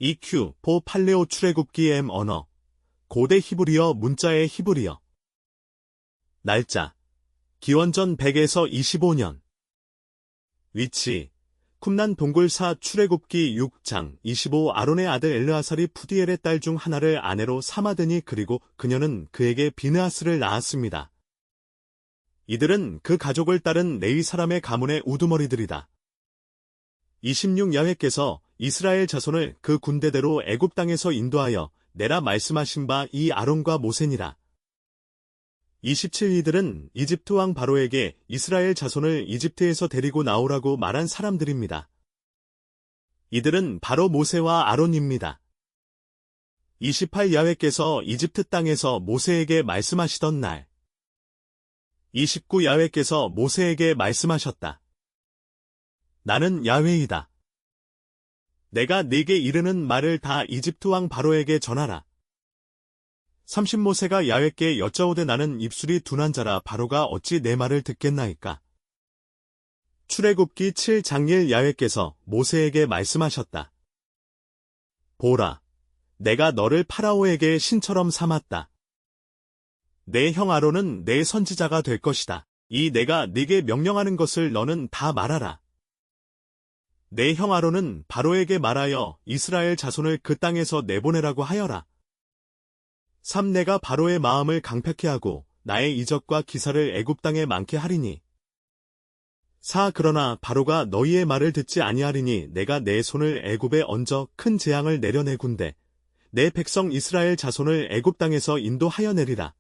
EQ, 팔레오 출애굽기 M 언어. 고대 히브리어 문자의 히브리어. 날짜. 기원전 100에서 25년. 위치. 쿰난 동굴사 출애굽기 6장 25 아론의 아들 엘르아살이 푸디엘의 딸 중 하나를 아내로 삼아드니 그리고 그녀는 그에게 비느하스를 낳았습니다. 이들은 그 가족을 따른 레위 사람의 가문의 우두머리들이다. 26 야훼께서 이스라엘 자손을 그 군대대로 애굽 땅에서 인도하여 내라 말씀하신 바 이 아론과 모세니라. 27 이들은 이집트 왕 바로에게 이스라엘 자손을 이집트에서 데리고 나오라고 말한 사람들입니다. 이들은 바로 모세와 아론입니다. 28 야훼께서 이집트 땅에서 모세에게 말씀하시던 날. 29 야훼께서 모세에게 말씀하셨다. 나는 야훼이다. 내가 네게 이르는 말을 다 이집트 왕 바로에게 전하라. 30 모세가 야훼께 여짜오되 나는 입술이 둔한 자라 바로가 어찌 내 말을 듣겠나이까. 출애굽기 7장 1 야훼께서 모세에게 말씀하셨다. 보라, 내가 너를 파라오에게 신처럼 삼았다. 내 형 아론은 내 선지자가 될 것이다. 이 내가 네게 명령하는 것을 너는 다 말하라. 내 형 아론은 바로에게 말하여 이스라엘 자손을 그 땅에서 내보내라고 하여라. 3 내가 바로의 마음을 강팍케 하고 나의 이적과 기사를 애굽 땅에 많게 하리니. 4 그러나 바로가 너희의 말을 듣지 아니하리니 내가 내 손을 애굽에 얹어 큰 재앙을 내려내군대 내 백성 이스라엘 자손을 애굽 땅에서 인도하여 내리라.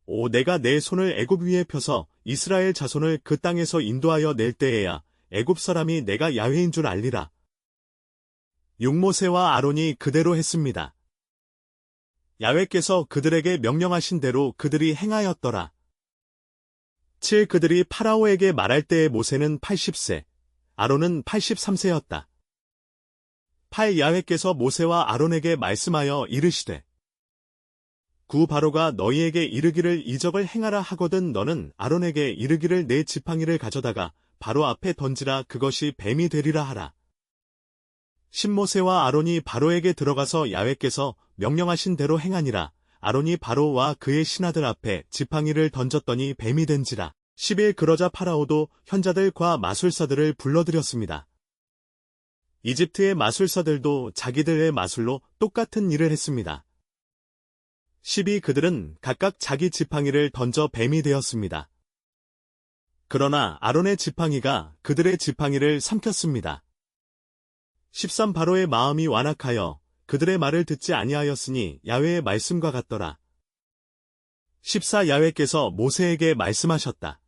5 내가 내 손을 애굽 위에 펴서 이스라엘 자손을 그 땅에서 인도하여 낼 때에야 애굽 사람이 내가 야훼인 줄 알리라. 6 모세와 아론이 그대로 했습니다. 야훼께서 그들에게 명령하신 대로 그들이 행하였더라. 7 그들이 파라오에게 말할 때에 모세는 80세, 아론은 83세였다. 8 야훼께서 모세와 아론에게 말씀하여 이르시되 9 바로가 너희에게 이르기를 이적을 행하라 하거든 너는 아론에게 이르기를 내 지팡이를 가져다가 바로 앞에 던지라 그것이 뱀이 되리라 하라. 10 모세와 아론이 바로에게 들어가서 야훼께서 명령하신 대로 행하니라. 아론이 바로와 그의 신하들 앞에 지팡이를 던졌더니 뱀이 된지라. 11 그러자 파라오도 현자들과 마술사들을 불러들였습니다. 이집트의 마술사들도 자기들의 마술로 똑같은 일을 했습니다. 12 그들은 각각 자기 지팡이를 던져 뱀이 되었습니다. 그러나 아론의 지팡이가 그들의 지팡이를 삼켰습니다. 13 바로의 마음이 완악하여 그들의 말을 듣지 아니하였으니 야훼의 말씀과 같더라. 14 야훼께서 모세에게 말씀하셨다.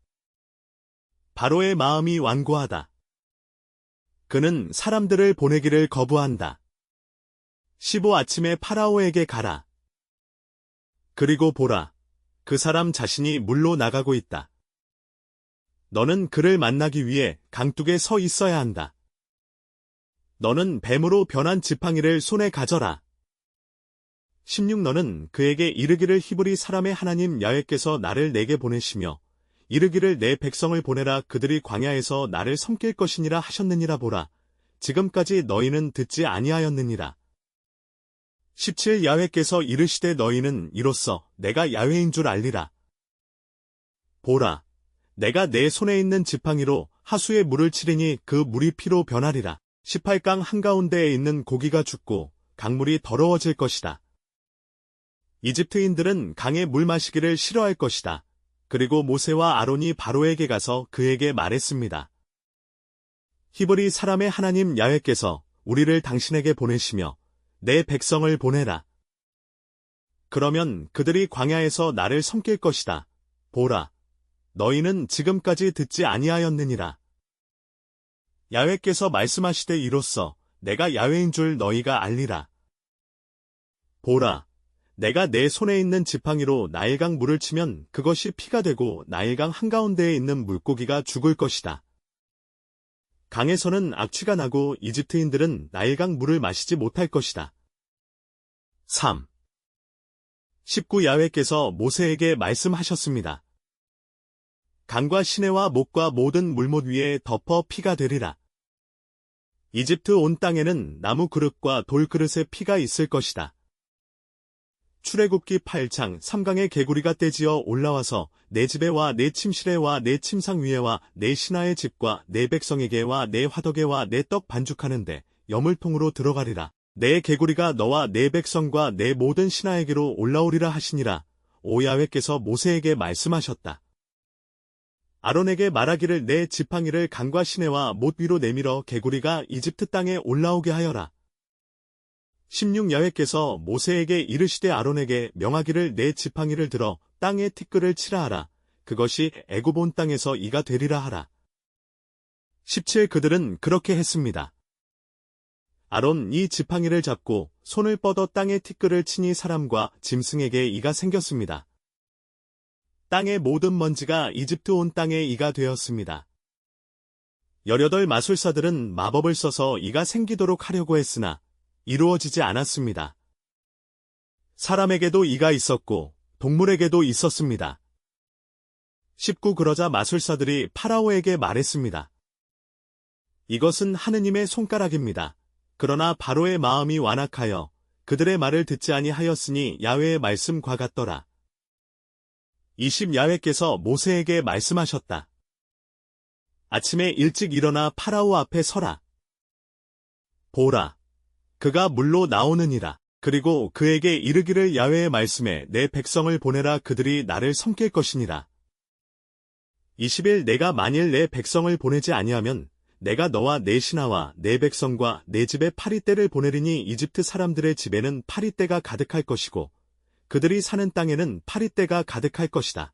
바로의 마음이 완고하다. 그는 사람들을 보내기를 거부한다. 15 아침에 파라오에게 가라. 그리고 보라, 그 사람 자신이 물로 나가고 있다. 너는 그를 만나기 위해 강둑에 서 있어야 한다. 너는 뱀으로 변한 지팡이를 손에 가져라. 16 너는 그에게 이르기를 히브리 사람의 하나님 야훼께서 나를 내게 보내시며 이르기를 내 백성을 보내라 그들이 광야에서 나를 섬길 것이니라 하셨느니라 보라. 지금까지 너희는 듣지 아니하였느니라. 17 야훼께서 이르시되 너희는 이로써 내가 야훼인 줄 알리라. 보라, 내가 내 손에 있는 지팡이로 하수에 물을 치리니 그 물이 피로 변하리라. 18강 한가운데에 있는 고기가 죽고 강물이 더러워질 것이다. 이집트인들은 강의 물 마시기를 싫어할 것이다. 그리고 모세와 아론이 바로에게 가서 그에게 말했습니다. 히브리 사람의 하나님 야훼께서 우리를 당신에게 보내시며 내 백성을 보내라. 그러면 그들이 광야에서 나를 섬길 것이다. 보라, 너희는 지금까지 듣지 아니하였느니라. 야훼께서 말씀하시되 이로써 내가 야훼인 줄 너희가 알리라. 보라, 내가 내 손에 있는 지팡이로 나일강 물을 치면 그것이 피가 되고 나일강 한가운데에 있는 물고기가 죽을 것이다. 강에서는 악취가 나고 이집트인들은 나일강 물을 마시지 못할 것이다. 3. 19 야훼께서 모세에게 말씀하셨습니다. 강과 시내와 목과 모든 물못 위에 덮어 피가 되리라. 이집트 온 땅에는 나무 그릇과 돌 그릇에 피가 있을 것이다. 출애굽기 8장 3강의 개구리가 떼지어 올라와서 내 집에 와 내 침실에 와 내 침상 위에 와 내 신하의 집과 내 백성에게 와 내 화덕에 와 내 떡 반죽하는데 여물통으로 들어가리라. 내 개구리가 너와 내 백성과 내 모든 신하에게로 올라오리라 하시니라. 오 야훼께서 모세에게 말씀하셨다. 아론에게 말하기를 내 지팡이를 강과 시내와 못 위로 내밀어 개구리가 이집트 땅에 올라오게 하여라. 16 야훼께서 모세에게 이르시되 아론에게 명하기를 내 지팡이를 들어 땅에 티끌을 치라 하라. 그것이 애굽 온 땅에서 이가 되리라 하라. 17 그들은 그렇게 했습니다. 아론 이 지팡이를 잡고 손을 뻗어 땅에 티끌을 치니 사람과 짐승에게 이가 생겼습니다. 땅의 모든 먼지가 이집트 온 땅에 이가 되었습니다. 18 마술사들은 마법을 써서 이가 생기도록 하려고 했으나 이루어지지 않았습니다. 사람에게도 이가 있었고 동물에게도 있었습니다. 19 그러자 마술사들이 파라오에게 말했습니다. 이것은 하느님의 손가락입니다. 그러나 바로의 마음이 완악하여 그들의 말을 듣지 아니하였으니 야훼의 말씀과 같더라. 20 야훼께서 모세에게 말씀하셨다. 아침에 일찍 일어나 파라오 앞에 서라. 보라, 그가 물로 나오느니라. 그리고 그에게 이르기를 야훼의 말씀에 내 백성을 보내라. 그들이 나를 섬길 것이니라. 20일 내가 만일 내 백성을 보내지 아니하면 내가 너와 내 신하와 내 백성과 내 집에 파리떼를 보내리니 이집트 사람들의 집에는 파리떼가 가득할 것이고 그들이 사는 땅에는 파리떼가 가득할 것이다.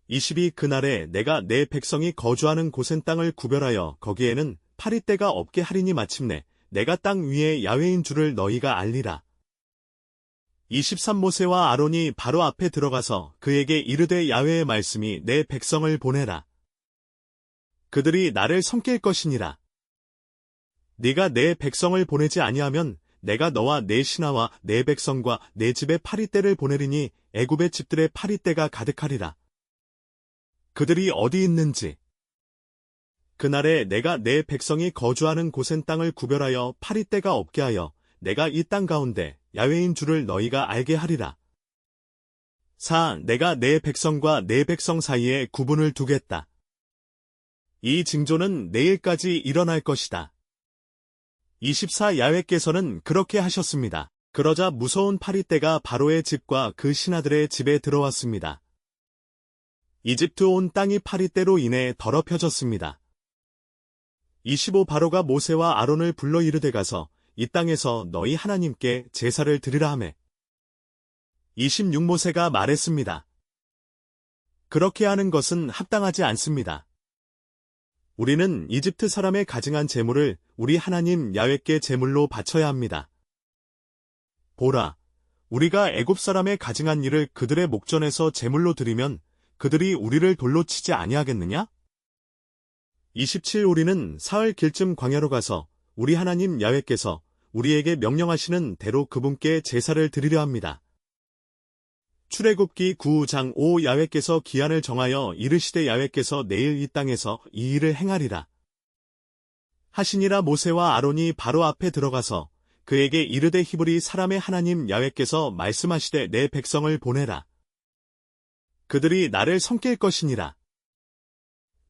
22 그날에 내가 내 백성이 거주하는 곳엔 땅을 구별하여 거기에는 파리떼가 없게 하리니 마침내 내가 땅 위에 야훼인 줄을 너희가 알리라. 23 모세와 아론이 바로 앞에 들어가서 그에게 이르되 야훼의 말씀이 내 백성을 보내라. 그들이 나를 섬길 것이니라. 네가 내 백성을 보내지 아니하면 내가 너와 내 신하와 내 백성과 내 집에 파리떼를 보내리니 애굽의 집들의 파리떼가 가득하리라. 그들이 어디 있는지. 그날에 내가 내 백성이 거주하는 곳엔 땅을 구별하여 파리떼가 없게 하여 내가 이 땅 가운데 야훼인 줄을 너희가 알게 하리라. 4. 내가 내 백성과 내 백성 사이에 구분을 두겠다. 이 징조는 내일까지 일어날 것이다. 24 야훼께서는 그렇게 하셨습니다. 그러자 무서운 파리떼가 바로의 집과 그 신하들의 집에 들어왔습니다. 이집트 온 땅이 파리떼로 인해 더럽혀졌습니다. 25 바로가 모세와 아론을 불러 이르되 가서 이 땅에서 너희 하나님께 제사를 드리라 하매 26 모세가 말했습니다. 그렇게 하는 것은 합당하지 않습니다. 우리는 이집트 사람의 가증한 제물을 우리 하나님 야훼께 제물로 바쳐야 합니다. 보라, 우리가 애굽 사람의 가증한 일을 그들의 목전에서 제물로 드리면 그들이 우리를 돌로 치지 아니하겠느냐? 27 우리는 사흘 길쯤 광야로 가서 우리 하나님 야훼께서 우리에게 명령하시는 대로 그분께 제사를 드리려 합니다. 출애굽기 9장 5 야훼께서 기한을 정하여 이르시되 야훼께서 내일 이 땅에서 이 일을 행하리라. 하시니라. 모세와 아론이 바로 앞에 들어가서 그에게 이르되 히브리 사람의 하나님 야훼께서 말씀하시되 내 백성을 보내라. 그들이 나를 섬길 것이니라.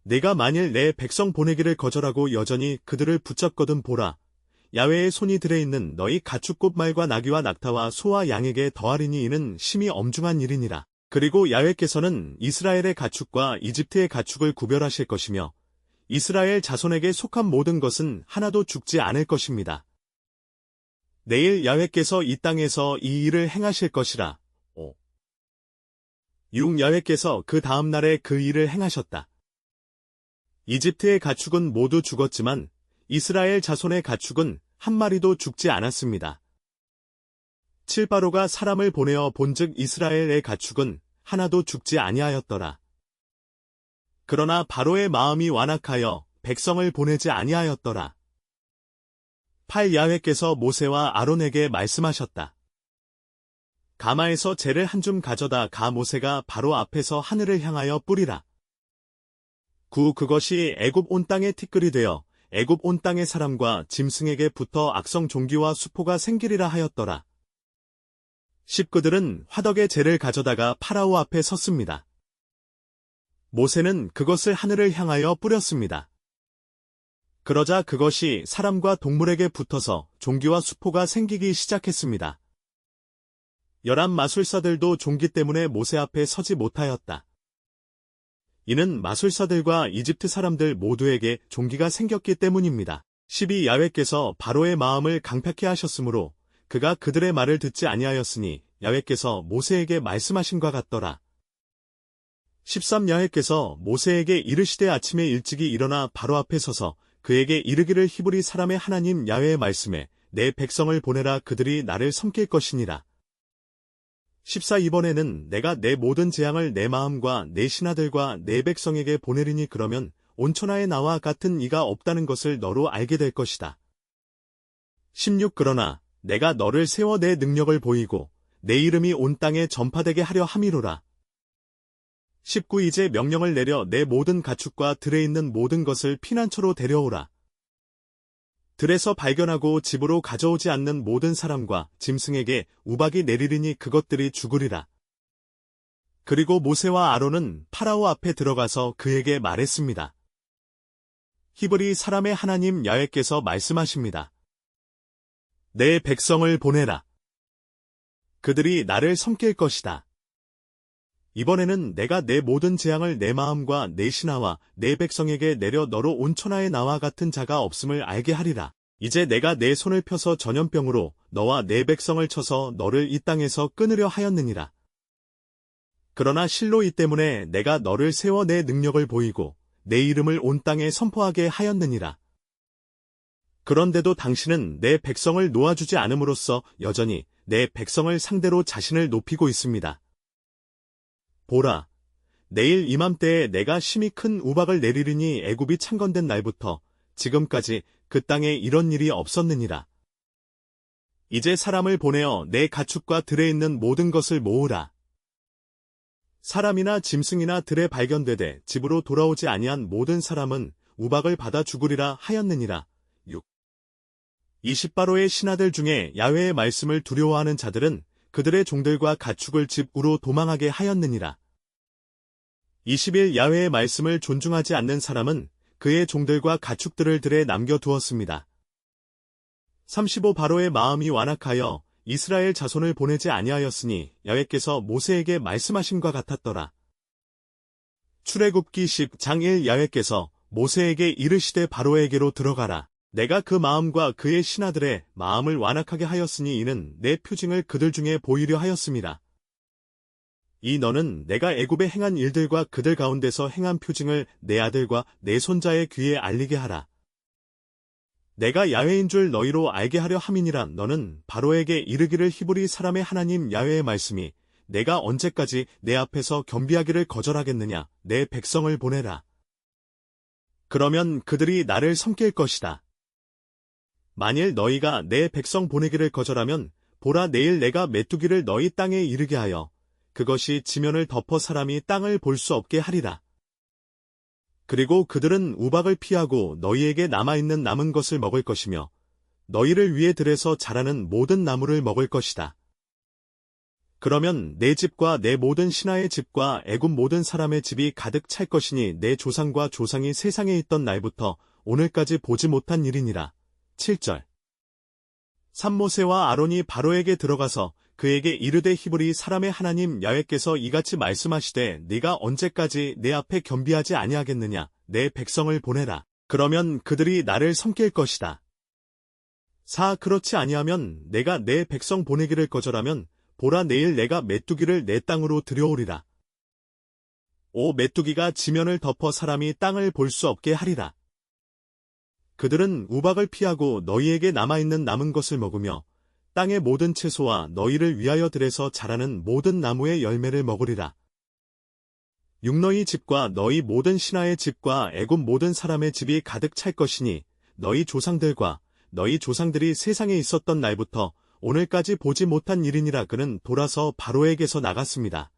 네가 만일 내 백성 보내기를 거절하고 여전히 그들을 붙잡거든 보라. 야훼의 손이 들에 있는 너희 가축 말과 나귀와 낙타와 소와 양에게 더하리니 이는 심히 엄중한 일이니라. 그리고 야훼께서는 이스라엘의 가축과 이집트의 가축을 구별하실 것이며 이스라엘 자손에게 속한 모든 것은 하나도 죽지 않을 것입니다. 내일 야훼께서 이 땅에서 이 일을 행하실 것이라. 5. 6 야훼께서 그 다음 날에 그 일을 행하셨다. 이집트의 가축은 모두 죽었지만 이스라엘 자손의 가축은 한 마리도 죽지 않았습니다. 7 바로가 사람을 보내어 본즉 이스라엘의 가축은 하나도 죽지 아니하였더라. 그러나 바로의 마음이 완악하여 백성을 보내지 아니하였더라. 8 야훼께서 모세와 아론에게 말씀하셨다. 가마에서 재를 한 줌 가져다 가 모세가 바로 앞에서 하늘을 향하여 뿌리라. 9 그것이 애굽 온 땅의 티끌이 되어 애굽 온 땅의 사람과 짐승에게 붙어 악성 종기와 수포가 생기리라 하였더라. 10 그들은 화덕의 재를 가져다가 파라오 앞에 섰습니다. 모세는 그것을 하늘을 향하여 뿌렸습니다. 그러자 그것이 사람과 동물에게 붙어서 종기와 수포가 생기기 시작했습니다. 11 마술사들도 종기 때문에 모세 앞에 서지 못하였다. 이는 마술사들과 이집트 사람들 모두에게 종기가 생겼기 때문입니다. 12 야훼께서 바로의 마음을 강팍해 하셨으므로 그가 그들의 말을 듣지 아니하였으니 야훼께서 모세에게 말씀하신과 같더라. 13 야훼께서 모세에게 이르시되 아침에 일찍이 일어나 바로 앞에 서서 그에게 이르기를 히브리 사람의 하나님 야훼의 말씀에 내 백성을 보내라 그들이 나를 섬길 것이니라. 14 이번에는 내가 내 모든 재앙을 내 마음과 내 신하들과 내 백성에게 보내리니 그러면 온천하에 나와 같은 이가 없다는 것을 너로 알게 될 것이다. 16 그러나 내가 너를 세워 내 능력을 보이고 내 이름이 온 땅에 전파되게 하려 함이로라. 19 이제 명령을 내려 내 모든 가축과 들에 있는 모든 것을 피난처로 데려오라. 들에서 발견하고 집으로 가져오지 않는 모든 사람과 짐승에게 우박이 내리리니 그것들이 죽으리라. 그리고 모세와 아론은 파라오 앞에 들어가서 그에게 말했습니다. 히브리 사람의 하나님 야훼께서 말씀하십니다. 내 백성을 보내라. 그들이 나를 섬길 것이다. 이번에는 내가 내 모든 재앙을 내 마음과 내 신하와 내 백성에게 내려 너로 온천하에 나와 같은 자가 없음을 알게 하리라. 이제 내가 내 손을 펴서 전염병으로 너와 내 백성을 쳐서 너를 이 땅에서 끊으려 하였느니라. 그러나 실로 이 때문에 내가 너를 세워 내 능력을 보이고 내 이름을 온 땅에 선포하게 하였느니라. 그런데도 당신은 내 백성을 놓아주지 않음으로써 여전히 내 백성을 상대로 자신을 높이고 있습니다. 보라, 내일 이맘때에 내가 심히 큰 우박을 내리리니 애굽이 창건된 날부터 지금까지 그 땅에 이런 일이 없었느니라. 이제 사람을 보내어 내 가축과 들에 있는 모든 것을 모으라. 사람이나 짐승이나 들에 발견되되 집으로 돌아오지 아니한 모든 사람은 우박을 받아 죽으리라 하였느니라. 6. 20바로의 신하들 중에 야훼의 말씀을 두려워하는 자들은 그들의 종들과 가축을 집으로 도망하게 하였느니라. 21 야훼의 말씀을 존중하지 않는 사람은 그의 종들과 가축들을 들에 남겨두었습니다. 35 바로의 마음이 완악하여 이스라엘 자손을 보내지 아니하였으니 야훼께서 모세에게 말씀하심과 같았더라. 출애굽기 10장 1 야훼께서 모세에게 이르시되 바로에게로 들어가라. 내가 그 마음과 그의 신하들의 마음을 완악하게 하였으니 이는 내 표징을 그들 중에 보이려 하였음이라. 이 너는 내가 애굽에 행한 일들과 그들 가운데서 행한 표징을 내 아들과 내 손자의 귀에 알리게 하라. 내가 야훼인 줄 너희로 알게 하려 함이니라. 너는 바로에게 이르기를 히브리 사람의 하나님 야훼의 말씀이 내가 언제까지 내 앞에서 겸비하기를 거절하겠느냐. 내 백성을 보내라. 그러면 그들이 나를 섬길 것이다. 만일 너희가 내 백성 보내기를 거절하면 보라 내일 내가 메뚜기를 너희 땅에 이르게 하여 그것이 지면을 덮어 사람이 땅을 볼 수 없게 하리라. 그리고 그들은 우박을 피하고 너희에게 남아있는 남은 것을 먹을 것이며 너희를 위해 들에서 자라는 모든 나무를 먹을 것이다. 그러면 내 집과 내 모든 신하의 집과 애굽 모든 사람의 집이 가득 찰 것이니 내 조상과 조상이 세상에 있던 날부터 오늘까지 보지 못한 일이니라. 7절. 산모세와 아론이 바로에게 들어가서 그에게 이르되 히브리 사람의 하나님 야훼께서 이같이 말씀하시되 네가 언제까지 내 앞에 겸비하지 아니하겠느냐. 내 백성을 보내라. 그러면 그들이 나를 섬길 것이다. 4 그렇지 아니하면 내가 내 백성 보내기를 거절하면 보라 내일 내가 메뚜기를 내 땅으로 들여오리라. 5 메뚜기가 지면을 덮어 사람이 땅을 볼 수 없게 하리라. 그들은 우박을 피하고 너희에게 남아있는 남은 것을 먹으며 땅의 모든 채소와 너희를 위하여 들에서 자라는 모든 나무의 열매를 먹으리라. 6 너희 집과 너희 모든 신하의 집과 애굽 모든 사람의 집이 가득 찰 것이니 너희 조상들과 너희 조상들이 세상에 있었던 날부터 오늘까지 보지 못한 일이니라. 그는 돌아서 바로에게서 나갔습니다.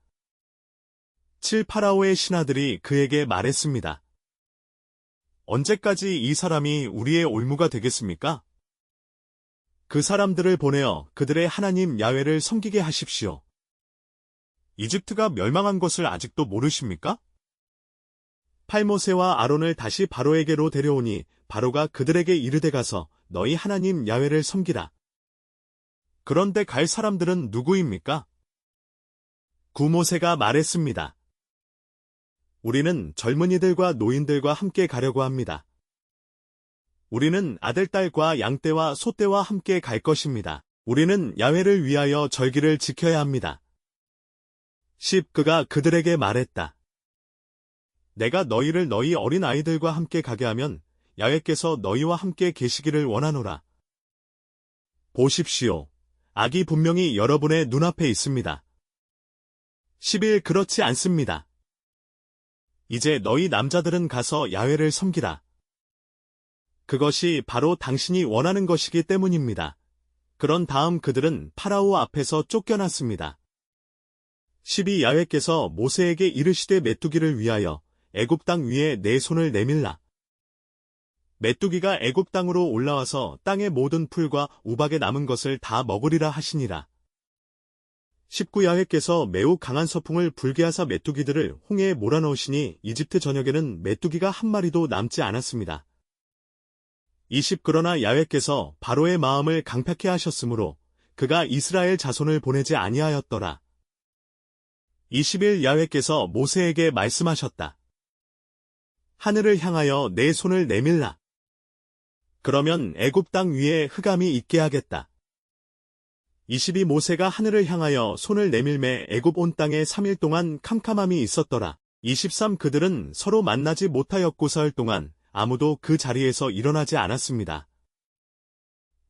7 파라오의 신하들이 그에게 말했습니다. 언제까지 이 사람이 우리의 올무가 되겠습니까? 그 사람들을 보내어 그들의 하나님 야훼를 섬기게 하십시오. 이집트가 멸망한 것을 아직도 모르십니까? 모세와 아론을 다시 바로에게로 데려오니 바로가 그들에게 이르되 가서 너희 하나님 야훼를 섬기라. 그런데 갈 사람들은 누구입니까? 모세가 말했습니다. 우리는 젊은이들과 노인들과 함께 가려고 합니다. 우리는 아들딸과 양떼와 소떼와 함께 갈 것입니다. 우리는 야훼를 위하여 절기를 지켜야 합니다. 그가 그들에게 말했다. 내가 너희를 너희 어린 아이들과 함께 가게 하면 야훼께서 너희와 함께 계시기를 원하노라. 보십시오. 악이 분명히 여러분의 눈앞에 있습니다. 11 그렇지 않습니다. 이제 너희 남자들은 가서 야훼를 섬기라. 그것이 바로 당신이 원하는 것이기 때문입니다. 그런 다음 그들은 파라오 앞에서 쫓겨났습니다. 12 야훼께서 모세에게 이르시되 메뚜기를 위하여 애굽 땅 위에 내 손을 내밀라. 메뚜기가 애굽 땅으로 올라와서 땅의 모든 풀과 우박에 남은 것을 다 먹으리라 하시니라. 19 야훼께서 매우 강한 서풍을 불게 하사 메뚜기들을 홍해에 몰아넣으시니 이집트 전역에는 메뚜기가 한 마리도 남지 않았습니다. 20 그러나 야훼께서 바로의 마음을 강팍해 하셨으므로 그가 이스라엘 자손을 보내지 아니하였더라. 21 야훼께서 모세에게 말씀하셨다. 하늘을 향하여 내 손을 내밀라. 그러면 애굽 땅 위에 흑암이 있게 하겠다. 22 모세가 하늘을 향하여 손을 내밀매 애굽 온 땅에 3일 동안 캄캄함이 있었더라. 23 그들은 서로 만나지 못하였고 사흘 동안 아무도 그 자리에서 일어나지 않았습니다.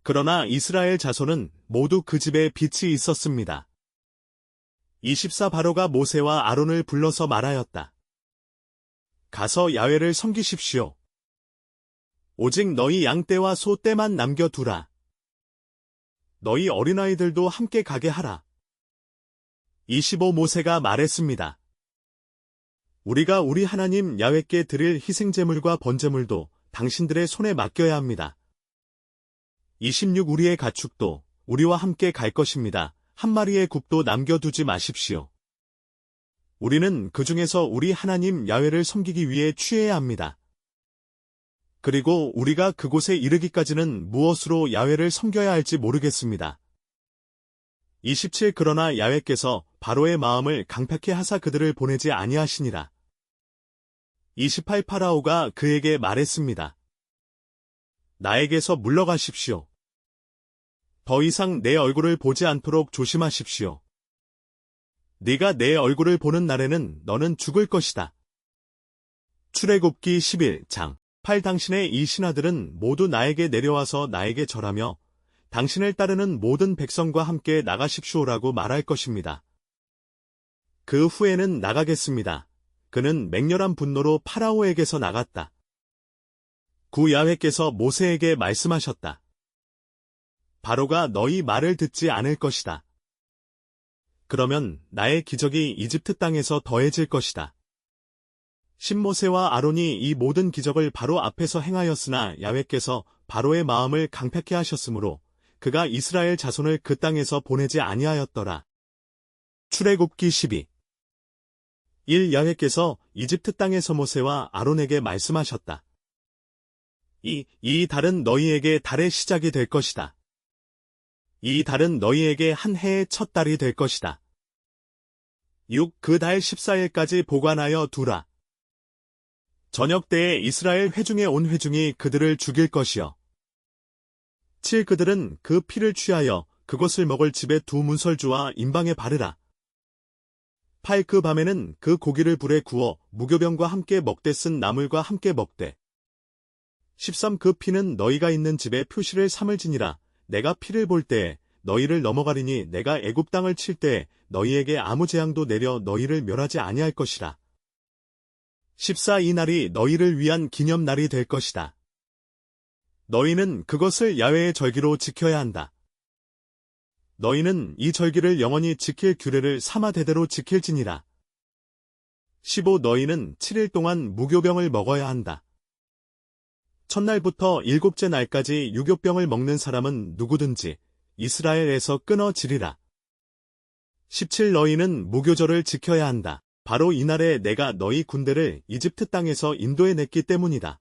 그러나 이스라엘 자손은 모두 그 집에 빛이 있었습니다. 24 바로가 모세와 아론을 불러서 말하였다. 가서 야훼를 섬기십시오. 오직 너희 양떼와 소떼만 남겨두라. 너희 어린아이들도 함께 가게 하라. 25 모세가 말했습니다. 우리가 우리 하나님 야훼께 드릴 희생제물과 번제물도 당신들의 손에 맡겨야 합니다. 26 우리의 가축도 우리와 함께 갈 것입니다. 한 마리의 굽도 남겨두지 마십시오. 우리는 그 중에서 우리 하나님 야훼를 섬기기 위해 취해야 합니다. 그리고 우리가 그곳에 이르기까지는 무엇으로 야훼를 섬겨야 할지 모르겠습니다. 27 그러나 야훼께서 바로의 마음을 강팍해 하사 그들을 보내지 아니하시니라. 28 파라오가 그에게 말했습니다. 나에게서 물러가십시오. 더 이상 내 얼굴을 보지 않도록 조심하십시오. 네가 내 얼굴을 보는 날에는 너는 죽을 것이다. 출애굽기 11장 8 당신의 이 신하들은 모두 나에게 내려와서 나에게 절하며 당신을 따르는 모든 백성과 함께 나가십시오라고 말할 것입니다. 그 후에는 나가겠습니다. 그는 맹렬한 분노로 파라오에게서 나갔다. 야훼께서 모세에게 말씀하셨다. 바로가 너희 말을 듣지 않을 것이다. 그러면 나의 기적이 이집트 땅에서 더해질 것이다. 모세와 아론이 이 모든 기적을 바로 앞에서 행하였으나 야훼께서 바로의 마음을 강팍해 하셨으므로 그가 이스라엘 자손을 그 땅에서 보내지 아니하였더라. 출애굽기 12 야훼께서 이집트 땅에서 모세와 아론에게 말씀하셨다. 이 달은 너희에게 달의 시작이 될 것이다. 이 달은 너희에게 한 해의 첫 달이 될 것이다. 그 달 14일까지 보관하여 두라. 저녁 때에 이스라엘 회중에 온 회중이 그들을 죽일 것이요. 7 그들은 그 피를 취하여 그것을 먹을 집의 두 문설주와 임방에 바르라. 8 그 밤에는 그 고기를 불에 구워 무교병과 함께 먹되 쓴 나물과 함께 먹되. 13 그 피는 너희가 있는 집에 표시를 삼을지니라. 내가 피를 볼 때에 너희를 넘어가리니 내가 애굽 땅을 칠 때에 너희에게 아무 재앙도 내려 너희를 멸하지 아니할 것이라. 14 이 날이 너희를 위한 기념날이 될 것이다. 너희는 그것을 야훼의 절기로 지켜야 한다. 너희는 이 절기를 영원히 지킬 규례를 삼아 대대로 지킬지니라. 15 너희는 7일 동안 무교병을 먹어야 한다. 첫날부터 일곱째 날까지 유교병을 먹는 사람은 누구든지 이스라엘에서 끊어지리라. 17 너희는 무교절을 지켜야 한다. 바로 이날에 내가 너희 군대를 이집트 땅에서 인도해 냈기 때문이다.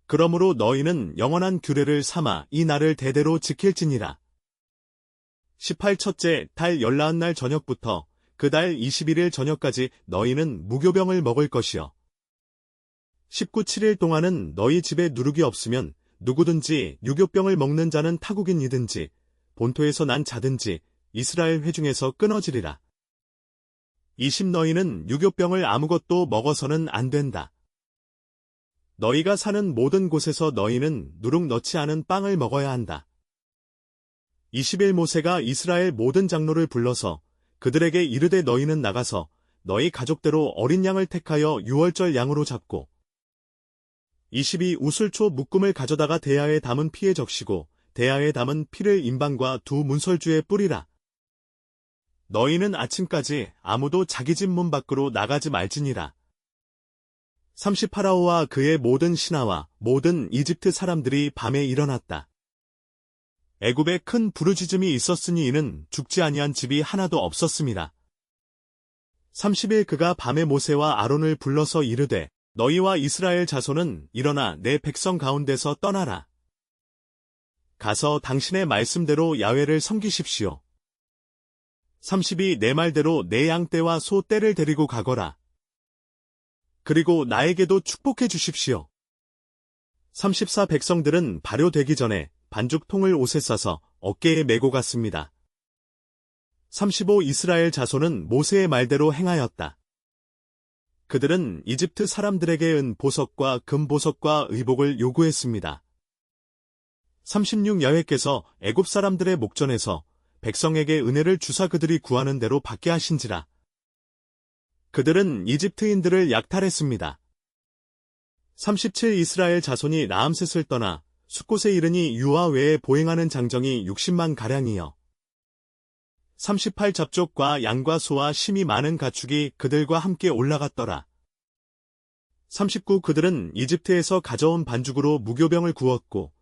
그러므로 너희는 영원한 규례를 삼아 이 날을 대대로 지킬지니라. 18 첫째 달 열나은 날 저녁부터 그 달 21일 저녁까지 너희는 무교병을 먹을 것이요. 19 7일 동안은 너희 집에 누룩이 없으면 누구든지 유교병을 먹는 자는 타국인이든지 본토에서 난 자든지 이스라엘 회중에서 끊어지리라. 20 너희는 유교병을 아무것도 먹어서는 안 된다. 너희가 사는 모든 곳에서 너희는 누룩 넣지 않은 빵을 먹어야 한다. 21 모세가 이스라엘 모든 장로를 불러서 그들에게 이르되 너희는 나가서 너희 가족대로 어린 양을 택하여 유월절 양으로 잡고 22 우슬초 묶음을 가져다가 대야에 담은 피에 적시고 대야에 담은 피를 임방과 두 문설주에 뿌리라. 너희는 아침까지 아무도 자기 집 문 밖으로 나가지 말지니라. 30 파라오와 그의 모든 신하와 모든 이집트 사람들이 밤에 일어났다. 애굽에 큰 부르짖음이 있었으니 이는 죽지 아니한 집이 하나도 없었습니다. 30일 그가 밤에 모세와 아론을 불러서 이르되 너희와 이스라엘 자손은 일어나 내 백성 가운데서 떠나라. 가서 당신의 말씀대로 야훼를 섬기십시오. 32 내 말대로 내 양떼와 소 떼를 데리고 가거라. 그리고 나에게도 축복해 주십시오. 34 백성들은 발효되기 전에 반죽통을 옷에 싸서 어깨에 메고 갔습니다. 35 이스라엘 자손은 모세의 말대로 행하였다. 그들은 이집트 사람들에게 은 보석과 금보석과 의복을 요구했습니다. 36 야훼께서 애굽 사람들의 목전에서 백성에게 은혜를 주사 그들이 구하는 대로 받게 하신지라. 그들은 이집트인들을 약탈했습니다. 37 이스라엘 자손이 라암셋을 떠나 숫곳에 이르니 유아 외에 보행하는 장정이 60만 가량이요. 38 잡족과 양과 소와 심이 많은 가축이 그들과 함께 올라갔더라. 39 그들은 이집트에서 가져온 반죽으로 무교병을 구웠고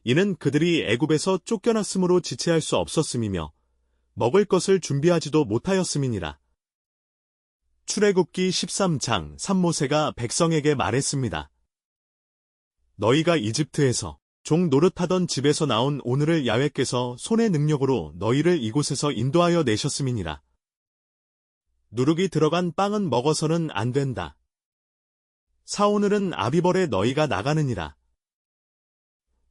이는 그들이 애굽에서 쫓겨났으므로 지체할 수 없었음이며 먹을 것을 준비하지도 못하였음이니라. 출애굽기 13장 3모세가 백성에게 말했습니다. 너희가 이집트에서 종 노릇하던 집에서 나온 오늘을 야훼께서 손의 능력으로 너희를 이곳에서 인도하여 내셨음이니라. 누룩이 들어간 빵은 먹어서는 안 된다. 사오늘은 아비벌에 너희가 나가느니라.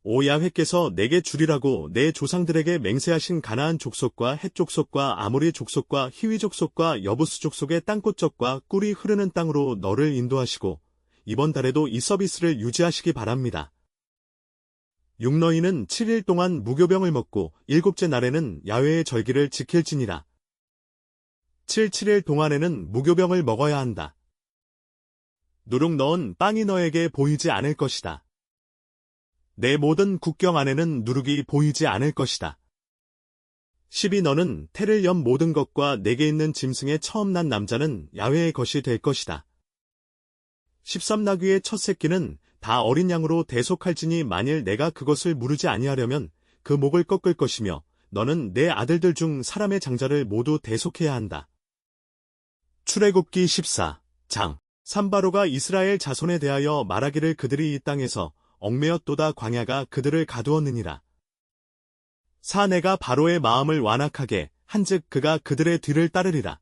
오 야훼께서 내게 주리라고 내 조상들에게 맹세하신 가나안 족속과 헷 족속과 아모리 족속과 히위 족속과 여부스 족속의 땅끝적과 꿀이 흐르는 땅으로 너를 인도하시고 이번 달에도 이 서비스를 유지하시기 바랍니다. 6 너희는 7일 동안 무교병을 먹고 일곱째 날에는 야훼의 절기를 지킬지니라. 7일 동안에는 무교병을 먹어야 한다. 누룩 넣은 빵이 너에게 보이지 않을 것이다. 내 모든 국경 안에는 누룩이 보이지 않을 것이다. 12 너는 태를 연 모든 것과 내게 있는 짐승의 처음 난 남자는 야훼의 것이 될 것이다. 13 나귀의 첫 새끼는 다 어린 양으로 대속할지니 만일 내가 그것을 무르지 아니하려면 그 목을 꺾을 것이며 너는 내 아들들 중 사람의 장자를 모두 대속해야 한다. 출애굽기 14장 산바로가 이스라엘 자손에 대하여 말하기를 그들이 이 땅에서 얽매였도다 광야가 그들을 가두었느니라. 사 내가 바로의 마음을 완악하게 한즉 그가 그들의 뒤를 따르리라.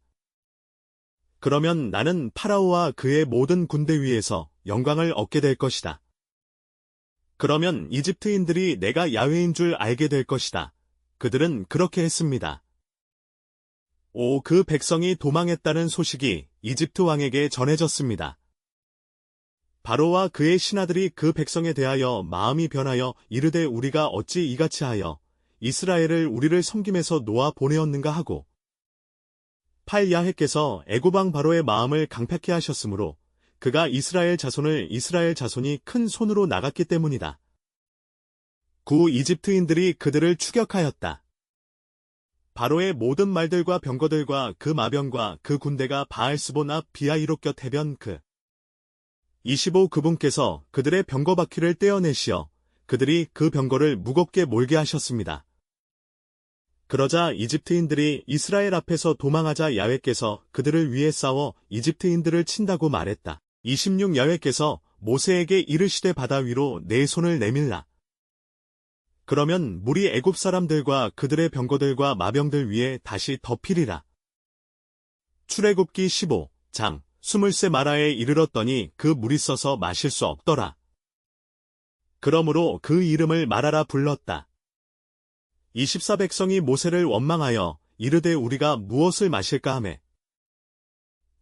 그러면 나는 파라오와 그의 모든 군대 위에서 영광을 얻게 될 것이다. 그러면 이집트인들이 내가 야훼인 줄 알게 될 것이다. 그들은 그렇게 했습니다. 오, 그 백성이 도망했다는 소식이 이집트 왕에게 전해졌습니다. 바로와 그의 신하들이 그 백성에 대하여 마음이 변하여 이르되 우리가 어찌 이같이 하여 이스라엘을 우리를 섬김에서 놓아 보내었는가 하고 8 야훼께서 애굽 왕 바로의 마음을 강팍해 하셨으므로 그가 이스라엘 자손이 큰 손으로 나갔기 때문이다. 9 이집트인들이 그들을 추격하였다. 바로의 모든 말들과 병거들과 그 마병과 그 군대가 바알스본 앞 비하이롯 곁 해변 그 25 그분께서 그들의 병거 바퀴를 떼어내시어 그들이 그 병거를 무겁게 몰게 하셨습니다. 그러자 이집트인들이 이스라엘 앞에서 도망하자 야훼께서 그들을 위해 싸워 이집트인들을 친다고 말했다. 26 야훼께서 모세에게 이르시되 바다 위로 내 손을 내밀라. 그러면 물이 애굽 사람들과 그들의 병거들과 마병들 위에 다시 덮이리라. 출애굽기 15장 20세 마라에 이르렀더니 그 물이 써서 마실 수 없더라. 그러므로 그 이름을 마라라 불렀다. 24 백성이 모세를 원망하여 이르되 우리가 무엇을 마실까 하매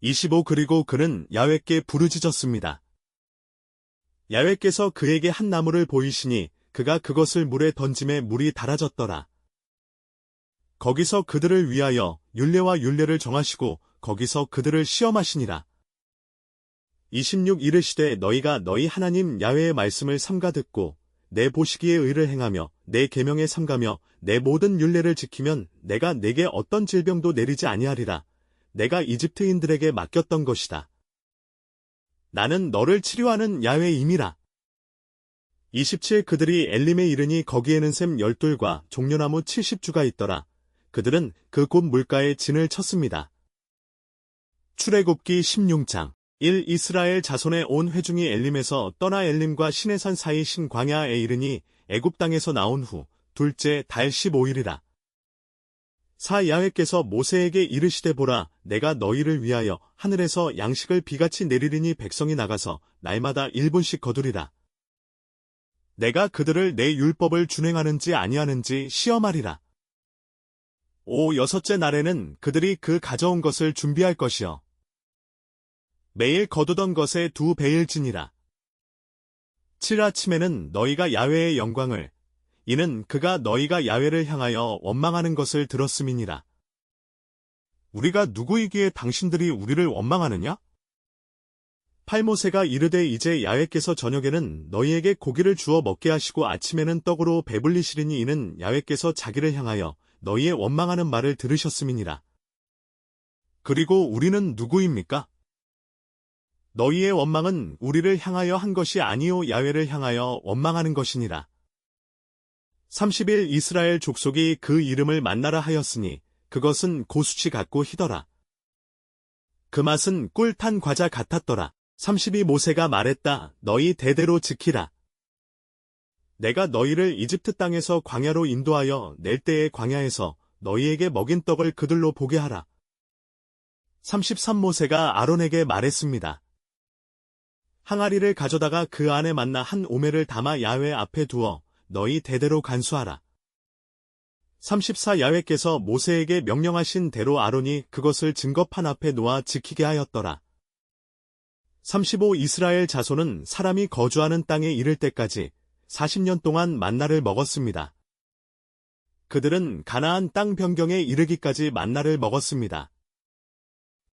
25 그리고 그는 야훼께 부르짖었습니다. 야훼께서 그에게 한 나무를 보이시니 그가 그것을 물에 던짐에 물이 달아졌더라. 거기서 그들을 위하여 율례와 율례를 정하시고 거기서 그들을 시험하시니라. 26 이르시되 너희가 너희 하나님 야훼의 말씀을 삼가 듣고 내 보시기에 의를 행하며 내 계명에 삼가며 내 모든 율례를 지키면 내가 내게 어떤 질병도 내리지 아니하리라. 내가 이집트인들에게 맡겼던 것이다. 나는 너를 치료하는 야훼임이라. 27 그들이 엘림에 이르니 거기에는 샘 12과 종려나무 70주가 있더라. 그들은 그 곳 물가에 진을 쳤습니다. 출애굽기 16장 1 이스라엘 자손의 온 회중이 엘림에서 떠나 엘림과 시내산 사이 신 광야에 이르니 애굽 땅에서 나온 후 둘째 달 15일이라. 4 야훼께서 모세에게 이르시되 보라 내가 너희를 위하여 하늘에서 양식을 비같이 내리리니 백성이 나가서 날마다 1분씩 거두리라. 내가 그들을 내 율법을 준행하는지 아니하는지 시험하리라. 5 여섯째 날에는 그들이 그 가져온 것을 준비할 것이요 매일 거두던 것의 2배일지니라. 7 아침에는 너희가 야훼의 영광을 이는 그가 너희가 야훼를 향하여 원망하는 것을 들었음이니라. 우리가 누구이기에 당신들이 우리를 원망하느냐? 8 모세가 이르되 이제 야훼께서 저녁에는 너희에게 고기를 주어 먹게 하시고 아침에는 떡으로 배불리시리니 이는 야훼께서 자기를 향하여 너희의 원망하는 말을 들으셨음이니라. 그리고 우리는 누구입니까? 너희의 원망은 우리를 향하여 한 것이 아니요 야훼를 향하여 원망하는 것이니라. 30일 이스라엘 족속이 그 이름을 만나라 하였으니 그것은 고수치 같고 희더라. 그 맛은 꿀 탄 과자 같았더라. 32 모세가 말했다. 너희 대대로 지키라. 내가 너희를 이집트 땅에서 광야로 인도하여 낼 때의 광야에서 너희에게 먹인 떡을 그들로 보게 하라. 33 모세가 아론에게 말했습니다. 항아리를 가져다가 그 안에 만나 한 오매를 담아 야훼 앞에 두어 너희 대대로 간수하라. 34 야훼께서 모세에게 명령하신 대로 아론이 그것을 증거판 앞에 놓아 지키게 하였더라. 35 이스라엘 자손은 사람이 거주하는 땅에 이를 때까지 40년 동안 만나를 먹었습니다. 그들은 가나안 땅 변경에 이르기까지 만나를 먹었습니다.